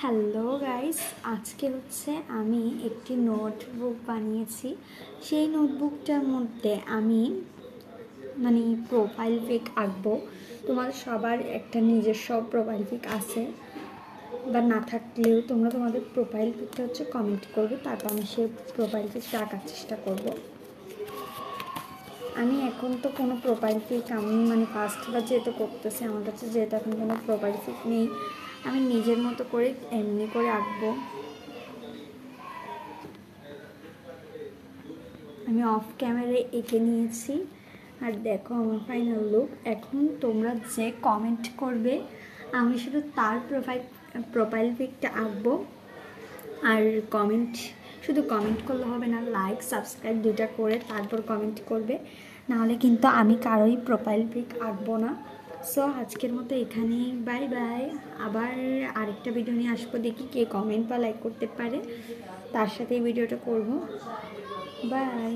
Hello guys, আজকে হচ্ছে আমি একটি নোটবুক বানিয়েছি। সেই নোটবুকটার মধ্যে আমি প্রোফাইল পিক আঁকবো। তোমাদের সবার একটা নিজস্ব প্রোফাইল পিক আছে বা না থাকলেও তোমরা তোমাদের প্রোফাইল পিকটা হচ্ছে কমেন্ট করবে, তারপর আমি সেই প্রোফাইল পিকটা আঁকার চেষ্টা করব। আমি এখন তো কোনো প্রোফাইল পিক আমি ফার্স্টবার যেহেতু করতেছি, আমার কাছে যেহেতু এখন কোনো প্রোফাইল পিক নেই, আমি নিজের মতো করে এমনি করে আঁকবো। আমি অফ ক্যামেরায় এঁকে নিয়েছি, আর দেখো আমার ফাইনাল লুক। এখন তোমরা যে কমেন্ট করবে আমি শুধু তার প্রোফাইল পিকটা আঁকবো। আর শুধু কমেন্ট করলে হবে না, লাইক সাবস্ক্রাইব দুইটা করে তারপর কমেন্ট করবে, নাহলে কিন্তু আমি কারোই প্রোফাইল পিক আঁকবো না। সো আজকের মতো এখানেই, বাই বাই। আবার আরেকটা ভিডিও নিয়ে আসবো, দেখি কে কমেন্ট বা লাইক করতে পারে, তার সাথে এই ভিডিওটা করবো। বাই।